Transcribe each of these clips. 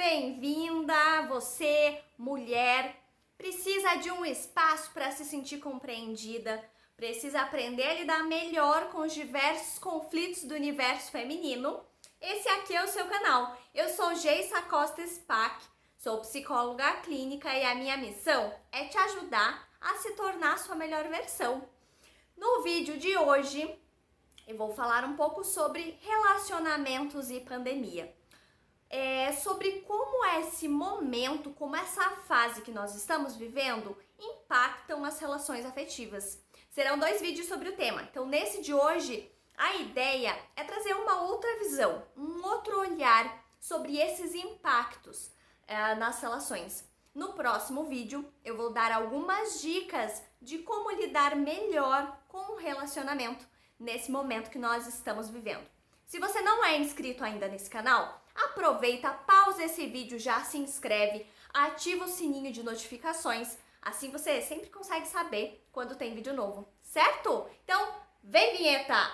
bem-vinda! Você, mulher, precisa de um espaço para se sentir compreendida, precisa aprender a lidar melhor com os diversos conflitos do universo feminino. Esse aqui é o seu canal. Eu sou Geissa Costa Spack, sou psicóloga clínica e a minha missão é te ajudar a se tornar a sua melhor versão. No vídeo de hoje, eu vou falar um pouco sobre relacionamentos e pandemia. Sobre como esse momento, como essa fase que nós estamos vivendo impactam as relações afetivas. Serão 2 vídeos sobre o tema. Então, nesse de hoje, a ideia é trazer uma outra visão, um outro olhar sobre esses impactos nas relações. No próximo vídeo, eu vou dar algumas dicas de como lidar melhor com o relacionamento nesse momento que nós estamos vivendo. Se você não é inscrito ainda nesse canal, aproveita, pausa esse vídeo, já se inscreve, ativa o sininho de notificações, assim você sempre consegue saber quando tem vídeo novo, certo? Então, vem vinheta!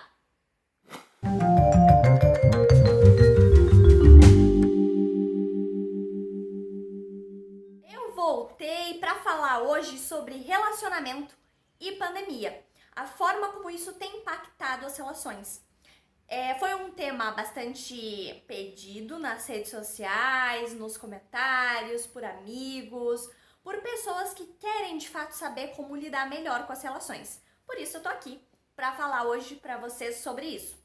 Eu voltei para falar hoje sobre relacionamento e pandemia, a forma como isso tem impactado as relações. Foi um tema bastante pedido nas redes sociais, nos comentários, por amigos, por pessoas que querem de fato saber como lidar melhor com as relações. Por isso eu tô aqui para falar hoje para vocês sobre isso.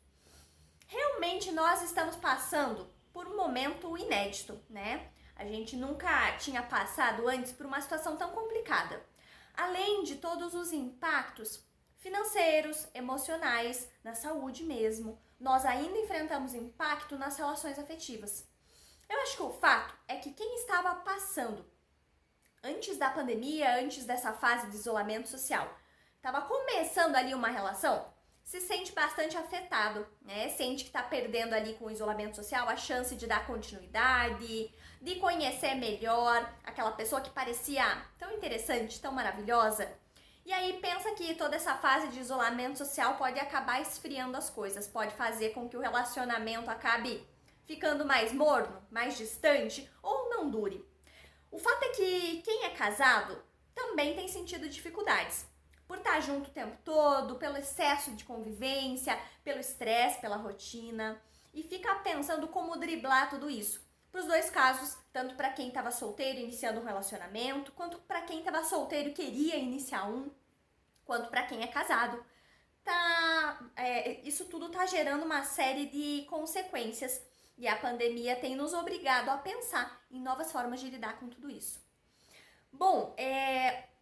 Realmente nós estamos passando por um momento inédito, né? A gente nunca tinha passado antes por uma situação tão complicada. Além de todos os impactos financeiros, emocionais, na saúde mesmo, nós ainda enfrentamos impacto nas relações afetivas. Eu acho que o fato é que quem estava passando antes da pandemia, antes dessa fase de isolamento social, estava começando ali uma relação, se sente bastante afetado, né? Sente que está perdendo ali com o isolamento social a chance de dar continuidade, de conhecer melhor aquela pessoa que parecia tão interessante, tão maravilhosa. E aí pensa que toda essa fase de isolamento social pode acabar esfriando as coisas, pode fazer com que o relacionamento acabe ficando mais morno, mais distante ou não dure. O fato é que quem é casado também tem sentido dificuldades, por estar junto o tempo todo, pelo excesso de convivência, pelo estresse, pela rotina, e fica pensando como driblar tudo isso. Para os 2 casos, tanto para quem estava solteiro iniciando um relacionamento, quanto para quem estava solteiro e queria iniciar um, quanto para quem é casado. Isso tudo está gerando uma série de consequências e a pandemia tem nos obrigado a pensar em novas formas de lidar com tudo isso. Bom,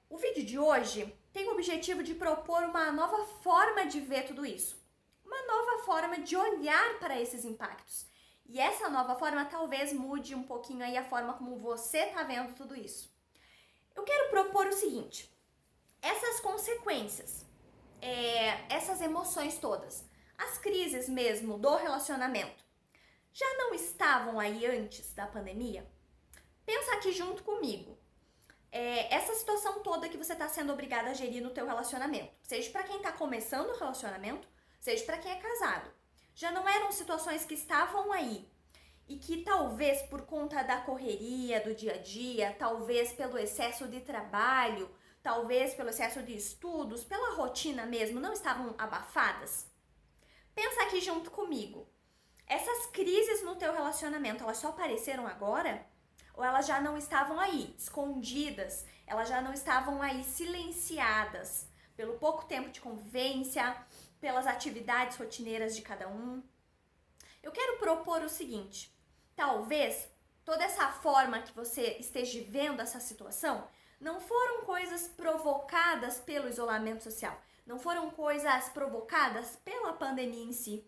o vídeo de hoje tem o objetivo de propor uma nova forma de ver tudo isso, uma nova forma de olhar para esses impactos. E essa nova forma talvez mude um pouquinho aí a forma como você está vendo tudo isso. Eu quero propor o seguinte: essas consequências, essas emoções todas, as crises mesmo do relacionamento, já não estavam aí antes da pandemia? Pensa aqui junto comigo. Essa situação toda que você está sendo obrigada a gerir no teu relacionamento, seja para quem está começando o relacionamento, seja para quem é casado, já não eram situações que estavam aí e que talvez por conta da correria do dia a dia, talvez pelo excesso de trabalho, talvez pelo excesso de estudos, pela rotina mesmo, não estavam abafadas? Pensa aqui junto comigo. Essas crises no teu relacionamento, elas só apareceram agora? Ou elas já não estavam aí, escondidas? Elas já não estavam aí silenciadas pelo pouco tempo de convivência, pelas atividades rotineiras de cada um? Eu quero propor o seguinte: talvez toda essa forma que você esteja vendo essa situação não foram coisas provocadas pelo isolamento social, não foram coisas provocadas pela pandemia em si,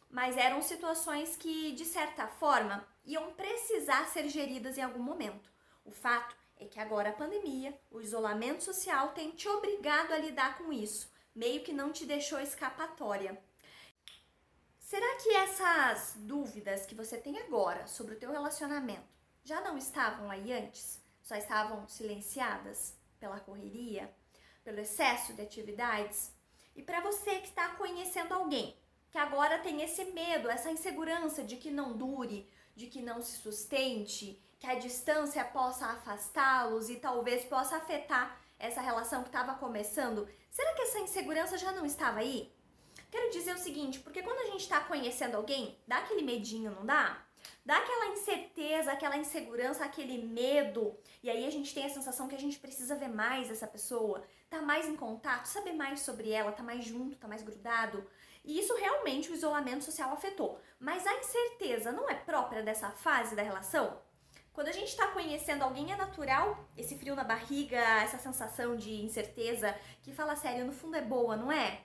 mas eram situações que, de certa forma, iam precisar ser geridas em algum momento. O fato é que agora a pandemia, o isolamento social tem te obrigado a lidar com isso, meio que não te deixou escapatória. Será que essas dúvidas que você tem agora sobre o teu relacionamento já não estavam aí antes? Só estavam silenciadas pela correria, pelo excesso de atividades? E para você que está conhecendo alguém que agora tem esse medo, essa insegurança de que não dure, de que não se sustente, que a distância possa afastá-los e talvez possa afetar essa relação que estava começando? Será que essa insegurança já não estava aí? Quero dizer o seguinte, porque quando a gente está conhecendo alguém, dá aquele medinho, não dá? Dá aquela incerteza, aquela insegurança, aquele medo, e aí a gente tem a sensação que a gente precisa ver mais essa pessoa, tá mais em contato, saber mais sobre ela, tá mais junto, tá mais grudado. E isso realmente o isolamento social afetou. Mas a incerteza não é própria dessa fase da relação? Quando a gente está conhecendo alguém é natural esse frio na barriga, essa sensação de incerteza, que fala sério, no fundo é boa, não é?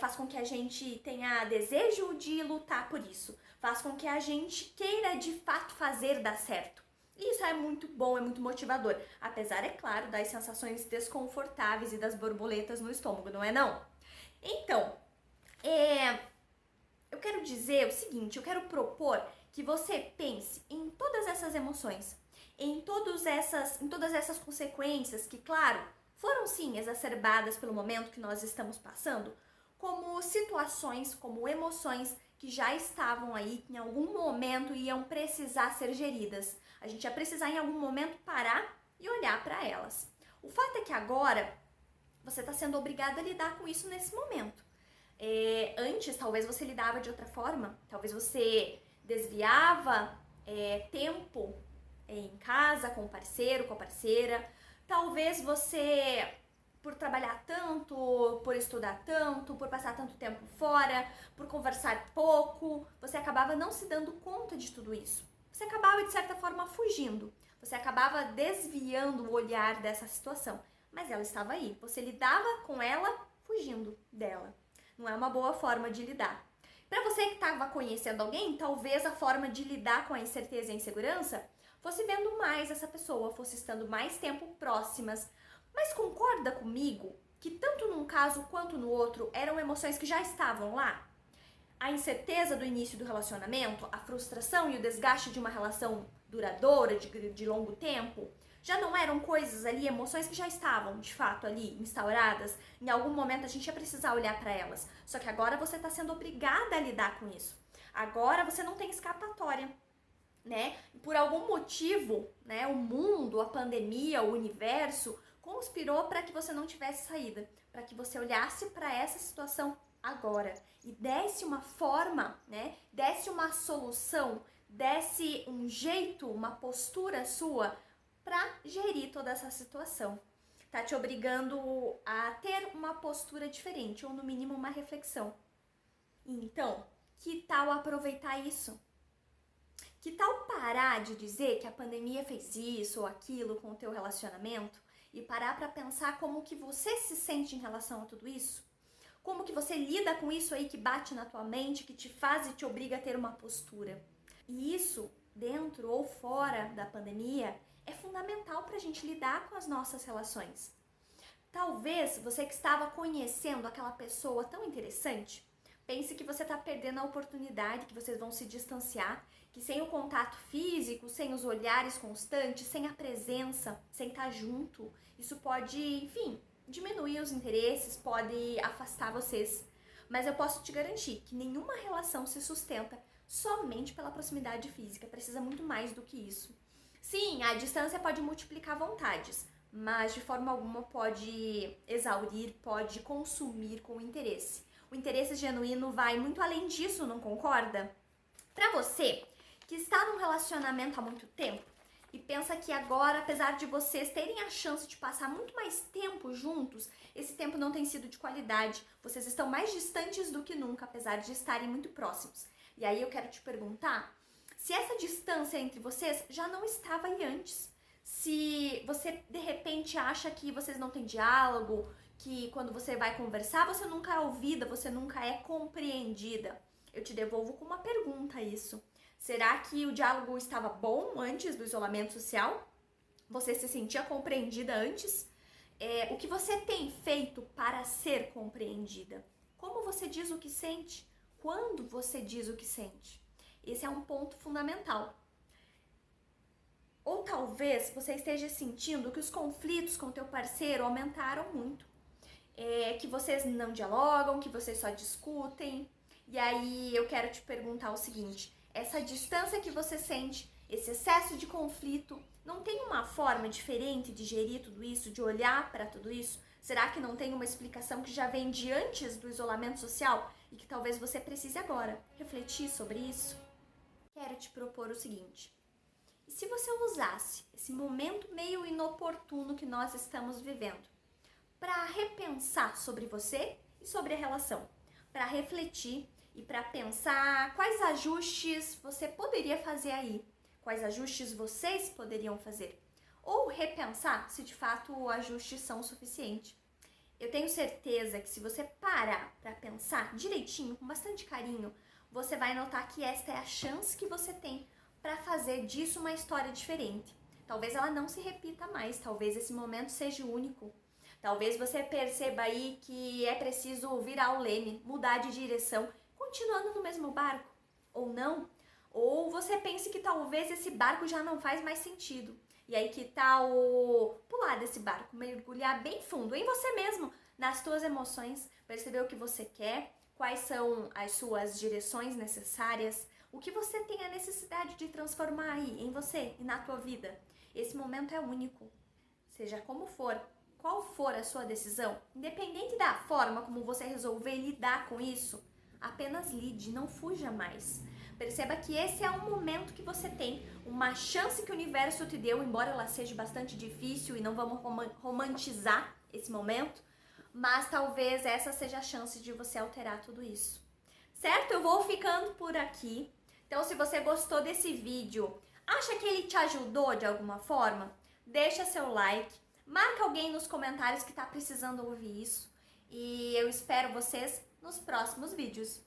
Faz com que a gente tenha desejo de lutar por isso. Faz com que a gente queira de fato fazer dar certo. E isso é muito bom, é muito motivador. Apesar, é claro, das sensações desconfortáveis e das borboletas no estômago, não é não? Então, eu quero dizer o seguinte, eu quero propor que você pense em todas essas emoções, em todas essas consequências que, claro, foram sim exacerbadas pelo momento que nós estamos passando, como situações, como emoções que já estavam aí, que em algum momento iam precisar ser geridas. A gente ia precisar em algum momento parar e olhar para elas. O fato é que agora você está sendo obrigada a lidar com isso nesse momento. Antes, talvez você lidava de outra forma, talvez você desviava tempo em casa, com o parceiro, com a parceira. Talvez você, por trabalhar tanto, por estudar tanto, por passar tanto tempo fora, por conversar pouco, você acabava não se dando conta de tudo isso. Você acabava, de certa forma, fugindo. Você acabava desviando o olhar dessa situação. Mas ela estava aí. Você lidava com ela fugindo dela. Não é uma boa forma de lidar. Para você que estava conhecendo alguém, talvez a forma de lidar com a incerteza e a insegurança fosse vendo mais essa pessoa, fosse estando mais tempo próximas. Mas concorda comigo que tanto num caso quanto no outro eram emoções que já estavam lá? A incerteza do início do relacionamento, a frustração e o desgaste de uma relação duradoura, de longo tempo, já não eram coisas ali, emoções que já estavam, de fato, ali instauradas. Em algum momento a gente ia precisar olhar para elas. Só que agora você está sendo obrigada a lidar com isso. Agora você não tem escapatória, né? Por algum motivo, né, o mundo, a pandemia, o universo conspirou para que você não tivesse saída, para que você olhasse para essa situação agora e desse uma forma, né? Desse uma solução, desse um jeito, uma postura sua para gerir toda essa situação. Tá te obrigando a ter uma postura diferente, ou no mínimo uma reflexão. Então, que tal aproveitar isso? Que tal parar de dizer que a pandemia fez isso ou aquilo com o teu relacionamento e parar para pensar como que você se sente em relação a tudo isso? Como que você lida com isso aí que bate na tua mente, que te faz e te obriga a ter uma postura? E isso, dentro ou fora da pandemia, é fundamental para a gente lidar com as nossas relações. Talvez você que estava conhecendo aquela pessoa tão interessante, pense que você está perdendo a oportunidade, que vocês vão se distanciar, que sem o contato físico, sem os olhares constantes, sem a presença, sem estar junto, isso pode, enfim, diminuir os interesses, pode afastar vocês. Mas eu posso te garantir que nenhuma relação se sustenta somente pela proximidade física, precisa muito mais do que isso. Sim, a distância pode multiplicar vontades, mas de forma alguma pode exaurir, pode consumir com o interesse. O interesse genuíno vai muito além disso, não concorda? Para você que está num relacionamento há muito tempo e pensa que agora, apesar de vocês terem a chance de passar muito mais tempo juntos, esse tempo não tem sido de qualidade. Vocês estão mais distantes do que nunca, apesar de estarem muito próximos. E aí eu quero te perguntar se essa distância entre vocês já não estava aí antes. Se você, de repente, acha que vocês não têm diálogo, que quando você vai conversar, você nunca é ouvida, você nunca é compreendida. Eu te devolvo com uma pergunta isso. Será que o diálogo estava bom antes do isolamento social? Você se sentia compreendida antes? O que você tem feito para ser compreendida? Como você diz o que sente? Quando você diz o que sente? Esse é um ponto fundamental. Ou talvez você esteja sentindo que os conflitos com o teu parceiro aumentaram muito. Que vocês não dialogam, que vocês só discutem. E aí eu quero te perguntar o seguinte, essa distância que você sente, esse excesso de conflito, não tem uma forma diferente de gerir tudo isso, de olhar para tudo isso? Será que não tem uma explicação que já vem de antes do isolamento social e que talvez você precise agora refletir sobre isso? Quero te propor o seguinte: e se você usasse esse momento meio inoportuno que nós estamos vivendo para repensar sobre você e sobre a relação, para refletir e para pensar quais ajustes você poderia fazer aí, quais ajustes vocês poderiam fazer, ou repensar se de fato ajustes são suficientes. Eu tenho certeza que se você parar para pensar direitinho, com bastante carinho, você vai notar que esta é a chance que você tem para fazer disso uma história diferente. Talvez ela não se repita mais, talvez esse momento seja único. Talvez você perceba aí que é preciso virar o leme, mudar de direção, continuando no mesmo barco, ou não. Ou você pense que talvez esse barco já não faz mais sentido. E aí que tal pular desse barco, mergulhar bem fundo em você mesmo, nas suas emoções, perceber o que você quer, quais são as suas direções necessárias, o que você tem a necessidade de transformar aí em você e na tua vida. Esse momento é único. Seja como for, qual for a sua decisão, independente da forma como você resolver lidar com isso, apenas lide, não fuja mais. Perceba que esse é um momento que você tem, uma chance que o universo te deu, embora ela seja bastante difícil e não vamos romantizar esse momento, mas talvez essa seja a chance de você alterar tudo isso. Certo? Eu vou ficando por aqui. Então, se você gostou desse vídeo, acha que ele te ajudou de alguma forma? Deixa seu like, marca alguém nos comentários que está precisando ouvir isso. E eu espero vocês nos próximos vídeos.